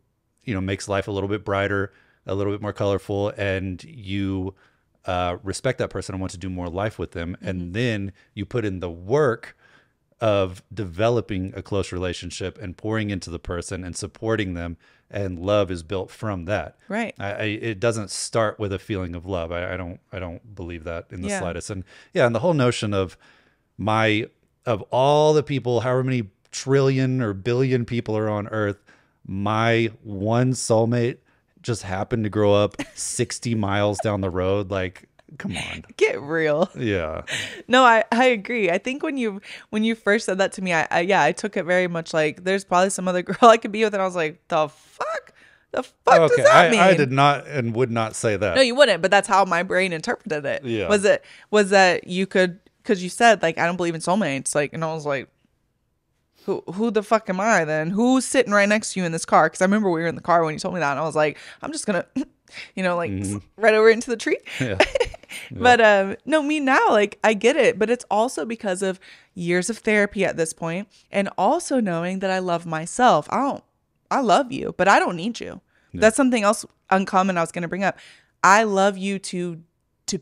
Speaker 2: you know, makes life a little bit brighter, a little bit more colorful, and you respect that person and want to do more life with them. And then you put in the work of developing a close relationship and pouring into the person and supporting them, and love is built from that.
Speaker 1: Right.
Speaker 2: It doesn't start with a feeling of love. I don't believe that in the slightest. And and the whole notion of all the people, however many trillion or billion people are on earth, my one soulmate just happened to grow up 60 miles down the road. Like, come on.
Speaker 1: Get real.
Speaker 2: Yeah.
Speaker 1: No, I agree. I think when you first said that to me, I took it very much like there's probably some other girl I could be with, and I was like, the fuck? The fuck does that mean?
Speaker 2: I did not and would not say that.
Speaker 1: No, you wouldn't, but that's how my brain interpreted it.
Speaker 2: Yeah.
Speaker 1: Was that you could, because you said like I don't believe in soulmates, like, and I was like, who the fuck am I then? Who's sitting right next to you in this car? Because I remember we were in the car when you told me that, and I was like, I'm just gonna, you know, like right over into the tree. Yeah. But no, me now, like I get it, but it's also because of years of therapy at this point, and also knowing that I love myself. I love you, but I don't need you. Yeah. That's something else uncommon I was gonna bring up. I love you to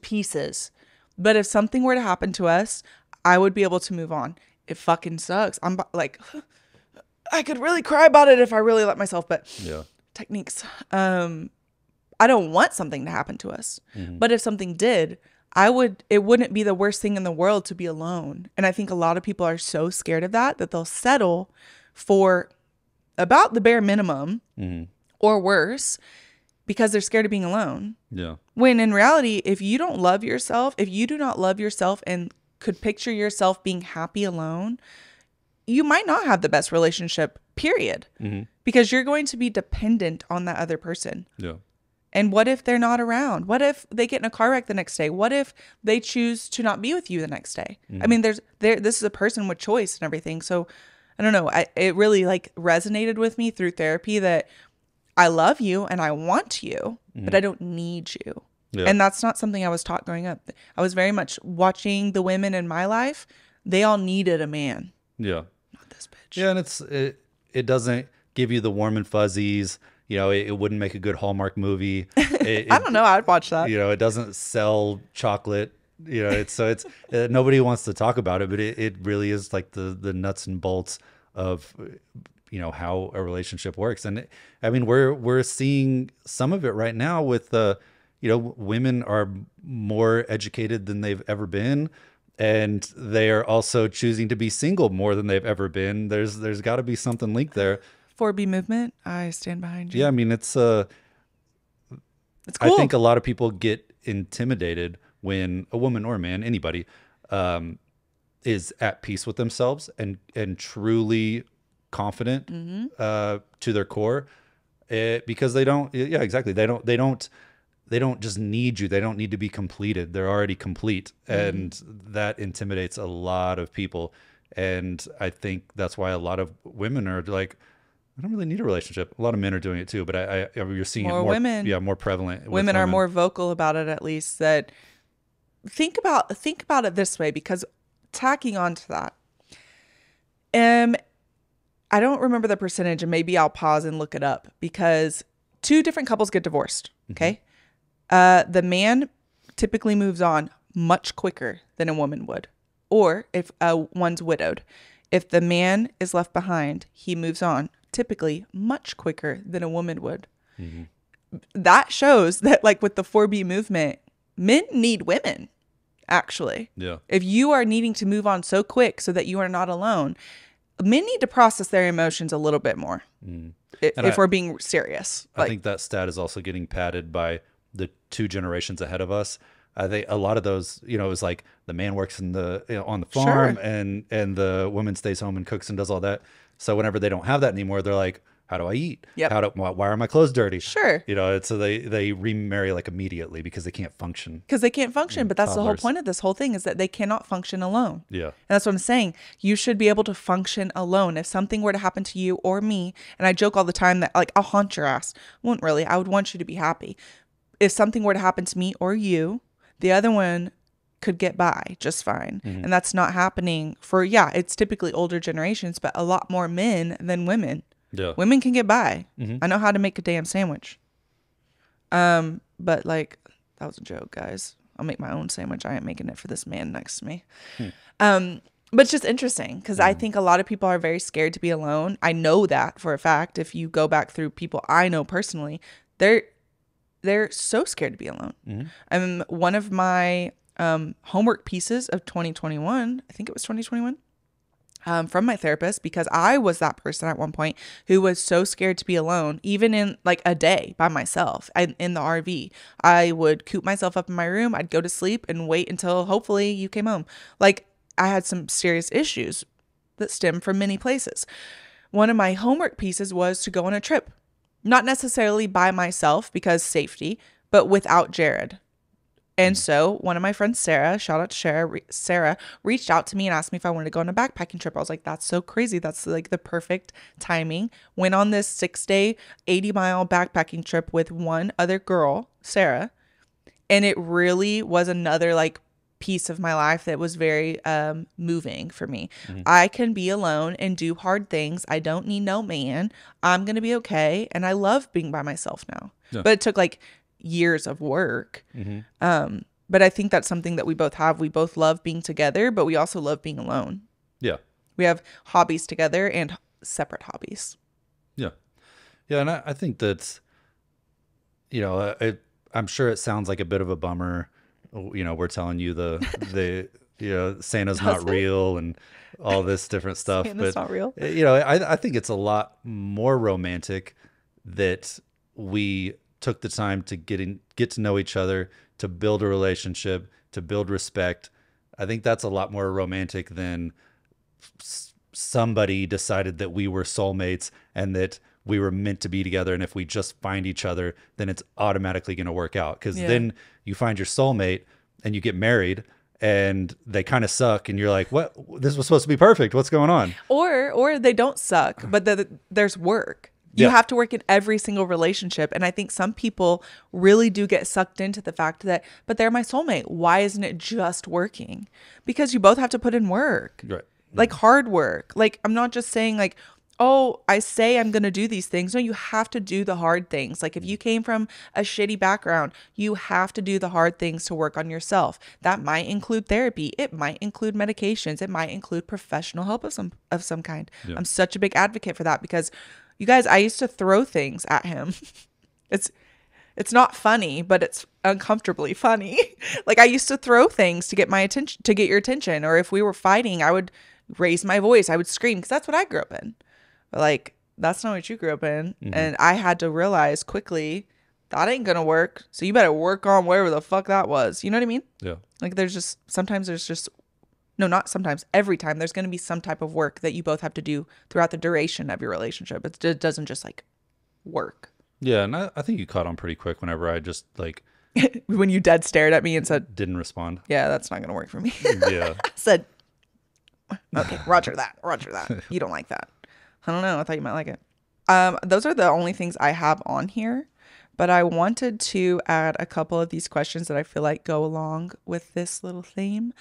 Speaker 1: pieces, but if something were to happen to us, I would be able to move on. It fucking sucks. I'm like, I could really cry about it if I really let myself, but techniques. I don't want something to happen to us, but if something did, it wouldn't be the worst thing in the world to be alone. And I think a lot of people are so scared of that they'll settle for about the bare minimum or worse because they're scared of being alone. Yeah. When in reality, if you don't love yourself, if you do not love yourself and could picture yourself being happy alone, you might not have the best relationship, period. Because you're going to be dependent on that other person. Yeah. And what if they're not around? What if they get in a car wreck the next day? What if they choose to not be with you the next day? I mean, this is a person with choice and everything. So I don't know. It really like resonated with me through therapy that I love you and I want you, but I don't need you. Yeah. And that's not something I was taught growing up. I was very much watching the women in my life. They all needed a man. Yeah. Not this bitch.
Speaker 2: Yeah, and it doesn't give you the warm and fuzzies. it wouldn't make a good Hallmark movie.
Speaker 1: I don't know. I'd watch that.
Speaker 2: It doesn't sell chocolate. It's nobody wants to talk about it, but it really is like the nuts and bolts of how a relationship works. And I mean, we're seeing some of it right now with women are more educated than they've ever been, and they are also choosing to be single more than they've ever been. There's got to be something linked there.
Speaker 1: 4B movement. I stand behind you.
Speaker 2: Yeah, I mean, it's
Speaker 1: cool.
Speaker 2: I think a lot of people get intimidated when a woman or a man, anybody, is at peace with themselves and truly confident to their core, because they don't. Yeah, exactly. They don't just need you. They don't need to be completed. They're already complete, and that intimidates a lot of people. And I think that's why a lot of women are like, I don't really need a relationship. A lot of men are doing it too, but you're seeing
Speaker 1: more
Speaker 2: it more
Speaker 1: women.
Speaker 2: Yeah, more prevalent.
Speaker 1: Women are more vocal about it, at least. That think about it this way, because tacking on to that, I don't remember the percentage, and maybe I'll pause and look it up, because 2 different couples get divorced. Okay. The man typically moves on much quicker than a woman would, or if one's widowed. If the man is left behind, he moves on typically much quicker than a woman would. That shows that, like with the 4B movement, men need women, actually.
Speaker 2: Yeah.
Speaker 1: If you are needing to move on so quick so that you are not alone, men need to process their emotions a little bit more. If we're being serious.
Speaker 2: I think that stat is also getting padded by the 2 generations ahead of us. I think a lot of those, it was like the man works on the farm, and the woman stays home and cooks and does all that. So whenever they don't have that anymore, they're like, how do I eat?
Speaker 1: Yep.
Speaker 2: Why are my clothes dirty?
Speaker 1: Sure.
Speaker 2: So they remarry like immediately because they can't function.
Speaker 1: But that's the whole point of this whole thing, is that they cannot function alone.
Speaker 2: Yeah.
Speaker 1: And that's what I'm saying. You should be able to function alone. If something were to happen to you or me, and I joke all the time that, like, I'll haunt your ass. Wouldn't really. I would want you to be happy. If something were to happen to me or you, the other one could get by just fine. And that's not happening for, it's typically older generations, but a lot more men than women.
Speaker 2: Yeah.
Speaker 1: Women can get by. I know how to make a damn sandwich. But like, that was a joke, guys. I'll make my own sandwich. I ain't making it for this man next to me. But it's just interesting, because I think a lot of people are very scared to be alone. I know that for a fact. If you go back through people I know personally, they're so scared to be alone. One of my homework pieces of 2021, I think it was 2021, from my therapist, because I was that person at one point who was so scared to be alone, even in like a day by myself in the RV. I would coop myself up in my room. I'd go to sleep and wait until hopefully you came home. Like, I had some serious issues that stem from many places. One of my homework pieces was to go on a trip, not necessarily by myself because safety, but without Jared. And so one of my friends, Sarah, shout out to Sarah, reached out to me and asked me if I wanted to go on a backpacking trip. I was like, that's so crazy. That's like the perfect timing. Went on this 6-day, 80-mile backpacking trip with one other girl, Sarah. And it really was another like piece of my life that was very moving for me. I can be alone and do hard things. I don't need no man. I'm going to be okay. And I love being by myself now. Yeah. But it took like years of work. But I think that's something that we both have. We both love being together, but we also love being alone.
Speaker 2: Yeah.
Speaker 1: We have hobbies together and separate hobbies.
Speaker 2: Yeah. Yeah. And I think that's, I'm sure it sounds like a bit of a bummer. We're telling you Santa's not real and all this different stuff.
Speaker 1: Santa's not real.
Speaker 2: I think it's a lot more romantic that we took the time to get to know each other, to build a relationship, to build respect. I think that's a lot more romantic than somebody decided that we were soulmates and that we were meant to be together. And if we just find each other, then it's automatically going to work out. Because then you find your soulmate and you get married and they kind of suck. And you're like, what? This was supposed to be perfect. What's going on?
Speaker 1: Or they don't suck, but there's work. You have to work in every single relationship. And I think some people really do get sucked into the fact that, but they're my soulmate. Why isn't it just working? Because you both have to put in work.
Speaker 2: Right.
Speaker 1: Like hard work. Like, I'm not just saying like, oh, I say I'm going to do these things. No, you have to do the hard things. Like if you came from a shitty background, you have to do the hard things to work on yourself. That might include therapy. It might include medications. It might include professional help of some kind.
Speaker 2: Yeah.
Speaker 1: I'm such a big advocate for that because you guys, I used to throw things at him. It's not funny, but it's uncomfortably funny. Like I used to throw things to get my attention, to get your attention. Or if we were fighting, I would raise my voice. I would scream because that's what I grew up in. But like, that's not what you grew up in.
Speaker 2: Mm-hmm.
Speaker 1: And I had to realize quickly that ain't going to work. So you better work on whatever the fuck that was. You know what I mean?
Speaker 2: Yeah.
Speaker 1: Like no, not sometimes, every time there's going to be some type of work that you both have to do throughout the duration of your relationship. It doesn't just like work.
Speaker 2: Yeah, and I think you caught on pretty quick whenever I just like
Speaker 1: When you dead stared at me and said,
Speaker 2: didn't respond.
Speaker 1: yeah, that's not going to work for me.
Speaker 2: Yeah.
Speaker 1: I said, okay, roger that. You don't like that. I don't know. I thought you might like it. Those are the only things I have on here, but I wanted to add a couple of these questions that I feel like go along with this little theme.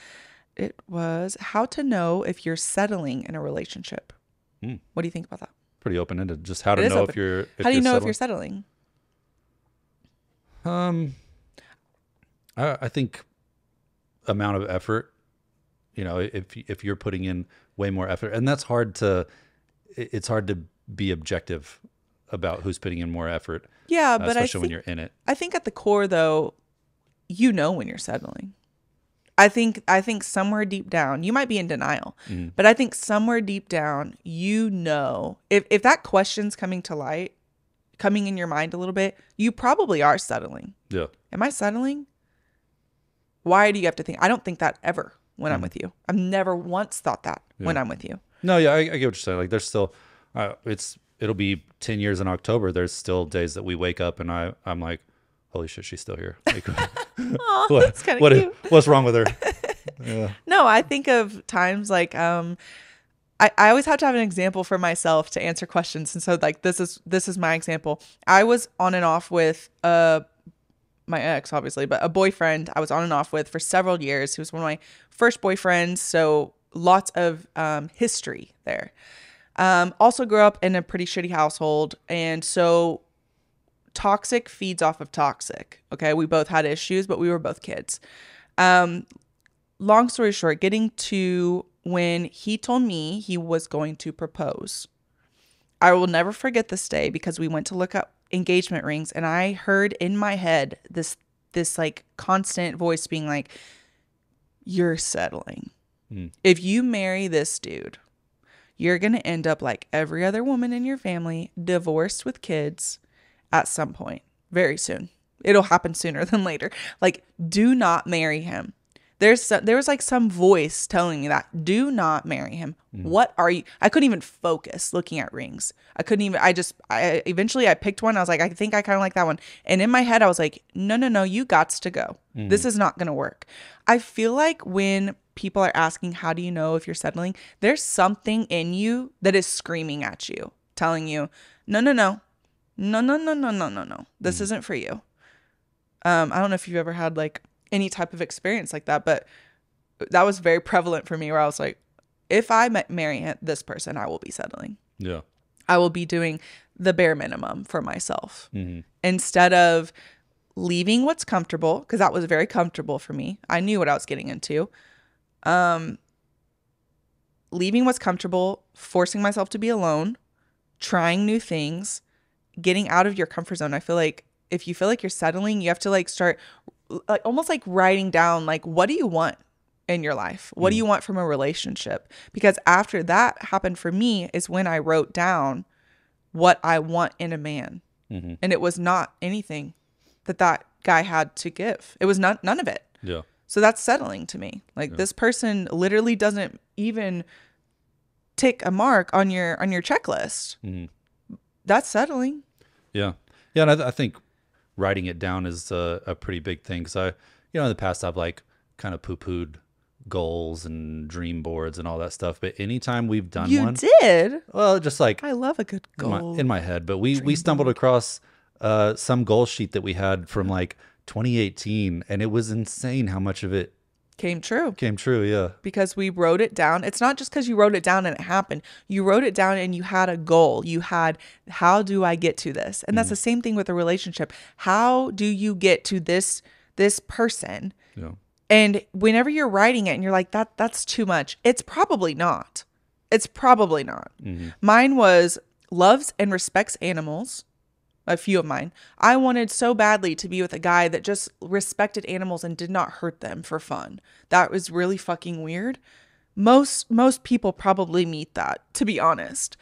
Speaker 1: It was how to know if you're settling in a relationship. What do you think about that?
Speaker 2: Pretty open-ended. Just how to
Speaker 1: It is
Speaker 2: know
Speaker 1: open.
Speaker 2: if you're
Speaker 1: How do you know if
Speaker 2: settling.
Speaker 1: you're settling?
Speaker 2: I think amount of effort, you know, if you're putting in way more effort, and it's hard to be objective about who's putting in more effort.
Speaker 1: Yeah, but
Speaker 2: especially when you're in it.
Speaker 1: I think at the core though, you know when you're settling. I think somewhere deep down, you might be in denial, but I think somewhere deep down, you know, if that question's coming to light, coming in your mind a little bit, you probably are settling.
Speaker 2: Yeah.
Speaker 1: Am I settling? Why do you have to think? I don't think that ever when I'm with you. I've never once thought that when I'm with you.
Speaker 2: No, yeah, I get what you're saying. Like there's still, it'll be 10 years in October. There's still days that we wake up and I'm like, holy shit, she's still here. Like,
Speaker 1: Aw, that's kind of cute.
Speaker 2: What's wrong with her? Yeah.
Speaker 1: No, I think of times like I always have to have an example for myself to answer questions. And so like this is my example. I was on and off with my ex, obviously, but a boyfriend I was on and off with for several years. He was one of my first boyfriends, so lots of history there. Also grew up in a pretty shitty household, and so toxic feeds off of toxic. Okay, we both had issues, but we were both kids. Long story short, getting to when he told me he was going to propose. I will never forget this day because we went to look up engagement rings and I heard in my head this like constant voice being like, you're settling. If you marry this dude, you're going to end up like every other woman in your family, divorced with kids at some point, very soon. It'll happen sooner than later. Like, do not marry him. There was like some voice telling me that. Do not marry him. What are you? I couldn't even focus looking at rings. I couldn't even, eventually I picked one. I was like, I think I kind of like that one. And in my head, I was like, no, you gots to go. This is not going to work. I feel like when people are asking, how do you know if you're settling? There's something in you that is screaming at you, telling you, no. This isn't for you. I don't know if you've ever had like any type of experience like that, but that was very prevalent for me where I was like, if I marry this person, I will be settling.
Speaker 2: Yeah.
Speaker 1: I will be doing the bare minimum for myself instead of leaving what's comfortable, because that was very comfortable for me. I knew what I was getting into. Leaving what's comfortable, forcing myself to be alone, trying new things, getting out of your comfort zone. I feel like if you feel like you're settling, you have to like start like almost like writing down, like, what do you want in your life? What do you want from a relationship? Because after that happened for me is when I wrote down what I want in a man. And it was not anything that guy had to give. It was none of it.
Speaker 2: Yeah.
Speaker 1: So that's settling to me. Like this person literally doesn't even tick a mark on your checklist. That's settling.
Speaker 2: Yeah. Yeah. And I think writing it down is a pretty big thing. Cause in the past I've like kind of poo-pooed goals and dream boards and all that stuff. But anytime we've done one.
Speaker 1: You did?
Speaker 2: Well, just like.
Speaker 1: I love a good goal.
Speaker 2: In my head. But we stumbled across some goal sheet that we had from like 2018. And it was insane how much of it
Speaker 1: Came true.
Speaker 2: Came true, yeah.
Speaker 1: Because we wrote it down. It's not just because you wrote it down and it happened. You wrote it down and you had a goal. You had, how do I get to this? And that's the same thing with a relationship. How do you get to this person?
Speaker 2: Yeah.
Speaker 1: And whenever you're writing it and you're like, that's too much. It's probably not. It's probably not. Mine was loves and respects animals. A few of mine. I wanted so badly to be with a guy that just respected animals and did not hurt them for fun. That was really fucking weird. Most people probably meet that, to be honest.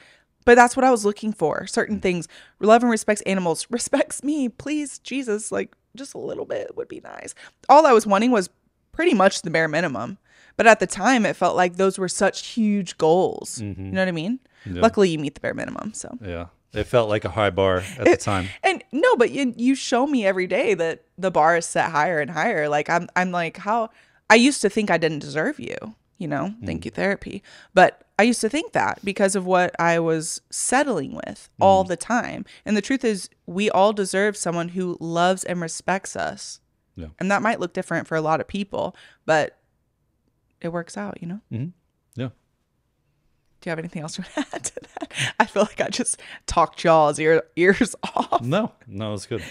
Speaker 1: But that's what I was looking for. Certain things. Love and respects animals. Respects me. Please, Jesus, like just a little bit would be nice. All I was wanting was pretty much the bare minimum. But at the time, it felt like those were such huge goals. You know what I mean? Yeah. Luckily, you meet the bare minimum. So
Speaker 2: yeah. It felt like a high bar at the time.
Speaker 1: And no, but you show me every day that the bar is set higher and higher. Like I'm like, how I used to think I didn't deserve you, thank you therapy. But I used to think that because of what I was settling with all the time. And the truth is we all deserve someone who loves and respects us. Yeah. And that might look different for a lot of people, but it works out,
Speaker 2: Mm-hmm. Yeah.
Speaker 1: Do you have anything else to add to that? I feel like I just talked y'all's ears off.
Speaker 2: No, it's good.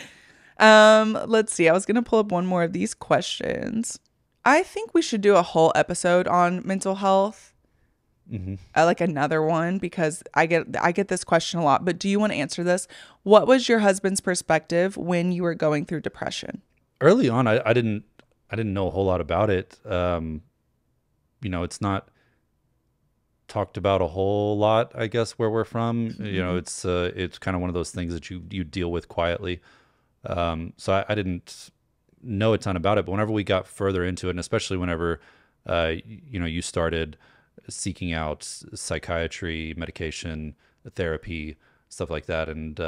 Speaker 1: Let's see. I was going to pull up one more of these questions. I think we should do a whole episode on mental health. Like another one, because I get this question a lot, but do you want to answer this? What was your husband's perspective when you were going through depression?
Speaker 2: Early on, I didn't know a whole lot about it. It's not talked about a whole lot, I guess, where we're from. It's kind of one of those things that you deal with quietly. So I didn't know a ton about it, but whenever we got further into it, and especially whenever you started seeking out psychiatry, medication, therapy, stuff like that, and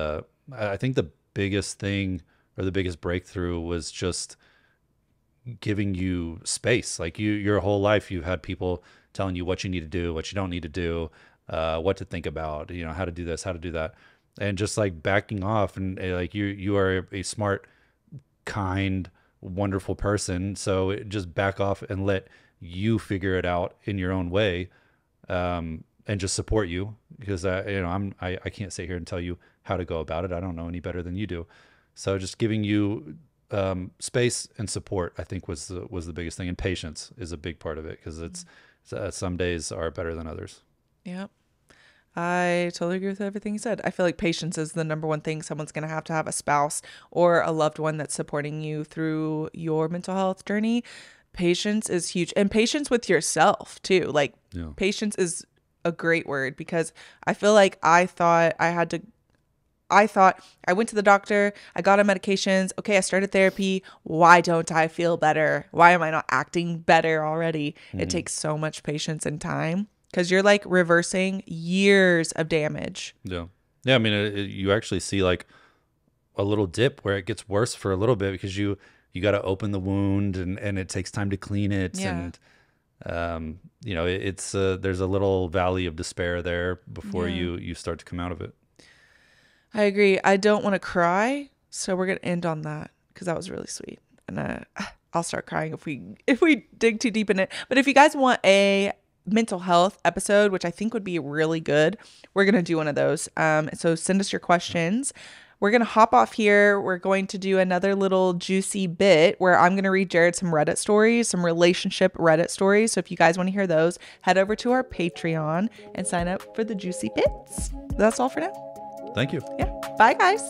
Speaker 2: I think the biggest thing or the biggest breakthrough was just giving you space. Like your whole life, you've had people telling you what you need to do, what you don't need to do, what to think about, how to do this, how to do that. And just like backing off and like you are a smart, kind, wonderful person. So just back off and let you figure it out in your own way, and just support you, because I can't sit here and tell you how to go about it. I don't know any better than you do. So just giving you space and support, I think was the biggest thing. And patience is a big part of it, because it's some days are better than others.
Speaker 1: Yep. I totally agree with everything you said. I feel like patience is the number one thing someone's going to have a spouse or a loved one that's supporting you through your mental health journey. Patience is huge. And patience with yourself too. Like patience is a great word, because I feel like I went to the doctor, I got on medications. Okay, I started therapy. Why don't I feel better? Why am I not acting better already? It takes so much patience and time, because you're like reversing years of damage.
Speaker 2: Yeah. Yeah. I mean, you actually see like a little dip where it gets worse for a little bit, because you got to open the wound and it takes time to clean it. Yeah. And, it's there's a little valley of despair there before you start to come out of it.
Speaker 1: I agree. I don't want to cry, so we're going to end on that, because that was really sweet. And I'll start crying if we dig too deep in it. But if you guys want a mental health episode, which I think would be really good, we're going to do one of those. So send us your questions. We're going to hop off here. We're going to do another little juicy bit where I'm going to read Jared some Reddit stories, some relationship Reddit stories. So if you guys want to hear those, head over to our Patreon and sign up for the juicy bits. That's all for now.
Speaker 2: Thank you.
Speaker 1: Yeah. Bye, guys.